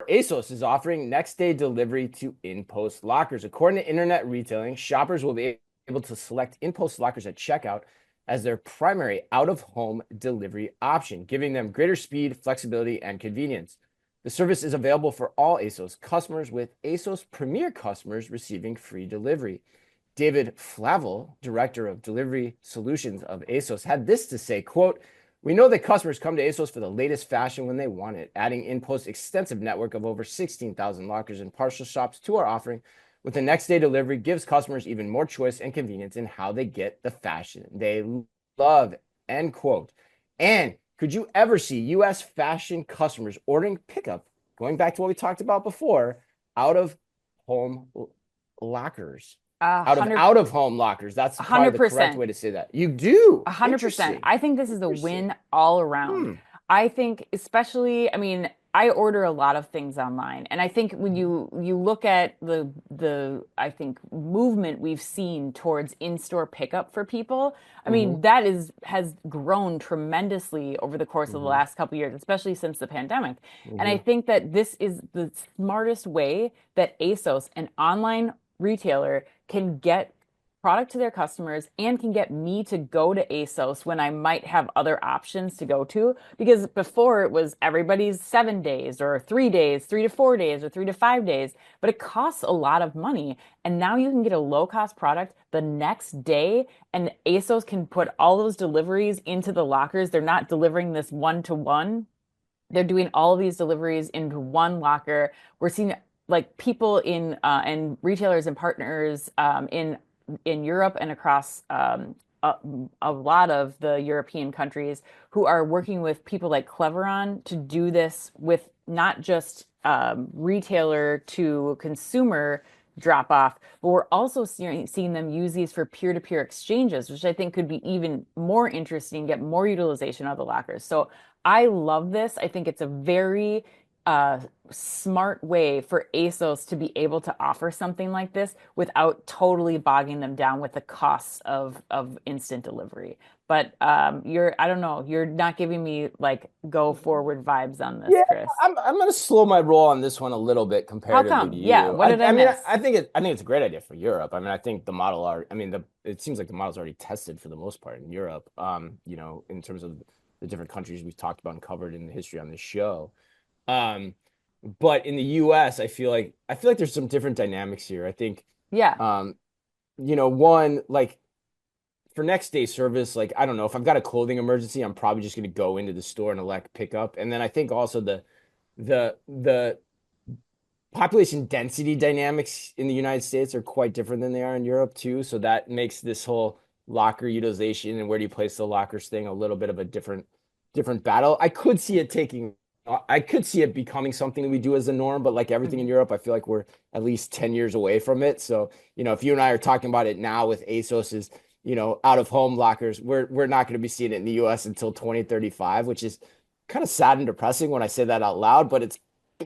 ASOS is offering next day delivery to InPost lockers. According to Internet Retailing, shoppers will be able to select InPost lockers at checkout as their primary out-of-home delivery option, giving them greater speed, flexibility, and convenience. The service is available for all ASOS customers, with ASOS Premier customers receiving free delivery. David Flavel, Director of Delivery Solutions of ASOS, had this to say, quote, "We know that customers come to ASOS for the latest fashion when they want it. Adding InPost's extensive network of over 16,000 lockers and parcel shops to our offering with the next day delivery gives customers even more choice and convenience in how they get the fashion they love," end quote. And could you ever see U.S. fashion customers ordering pickup, going back to what we talked about before, out of home lockers? Out of home lockers. That's probably the correct way to say that. You do. 100%. I think this is a win all around. I think especially, I mean, I order a lot of things online, and I think when you look at the I think movement we've seen towards in-store pickup for people, I mean, that has grown tremendously over the course of the last couple of years, especially since the pandemic. And I think that this is the smartest way that ASOS, an online retailer, can get product to their customers and can get me to go to ASOS when I might have other options to go to. Because before it was everybody's 7 days or 3 days, 3 to 4 days or 3 to 5 days, but it costs a lot of money. And now you can get a low cost product the next day, and ASOS can put all those deliveries into the lockers. They're not delivering this one to one. They're doing all of these deliveries into one locker. We're seeing like people in and retailers and partners in Europe and across a lot of the European countries who are working with people like Cleveron to do this with not just retailer to consumer drop off, but we're also seeing them use these for peer-to-peer exchanges, which I think could be even more interesting, get more utilization of the lockers. So I love this. I think it's a very smart way for ASOS to be able to offer something like this without totally bogging them down with the costs of instant delivery. But I don't know, you're not giving me like go forward vibes on this, Yeah, Chris. I'm gonna slow my roll on this one a little bit How comparatively to come? Yeah, you. what did I Mean, miss? I think it's a great idea for Europe. I mean, I think the model are. I mean, it seems like the model's already tested for the most part in Europe. You know, in terms of the different countries we've talked about and covered in the history on this show. Um, but in the US, I feel like there's some different dynamics here. I think, Yeah. um, you know, one, like for next day service, like I don't know, if I've got a clothing emergency, I'm probably just gonna go into the store and elect pickup. And then I think also the population density dynamics in the United States are quite different than they are in Europe too. So that makes this whole locker utilization and where do you place the lockers thing a little bit of a different battle. I could see it becoming something that we do as a norm, but like everything in Mhm. Europe, I feel like we're at least 10 years away from it. So, you know, if you and I are talking about it now with ASOS's, you know, out of home lockers, we're not going to be seeing it in the US until 2035, which is kind of sad and depressing when I say that out loud, but it's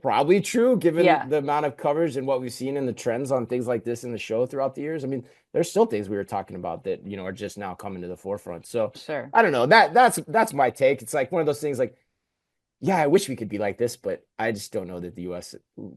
probably true given Yeah, the amount of coverage and what we've seen in the trends on things like this in the show throughout the years. I mean, there's still things we were talking about that, you know, are just now coming to the forefront. So sure. I don't know. That's my take. It's like one of those things like, yeah, I wish we could be like this, but I just don't know that the US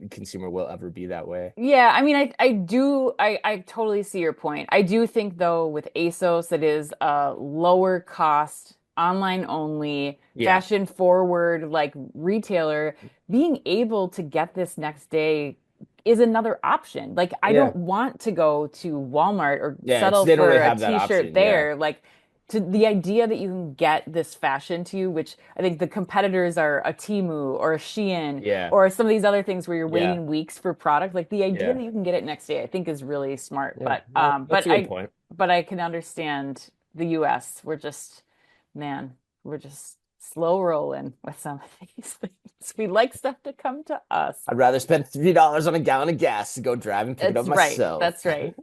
consumer will ever be that way. Yeah, I mean, I totally see your point. I do think though with ASOS, it is a lower cost, online only, Yeah. fashion forward like retailer. Being able to get this next day is another option. Like I don't Yeah. want to go to Walmart or Yeah, settle they don't really for a have that t-shirt option. Yeah. there. Like to the idea that you can get this fashion to you, which I think the competitors are a Temu or a Shein Yeah. or some of these other things where you're Yeah. waiting weeks for product. Like the idea Yeah. that you can get it next day, I think is really smart. Yeah. No, that's a good point. But I can understand the US. Man, we're just slow rolling with some of these things. We like stuff to come to us. I'd rather spend $3 on a gallon of gas to go drive and pick it up That's right. myself. That's right.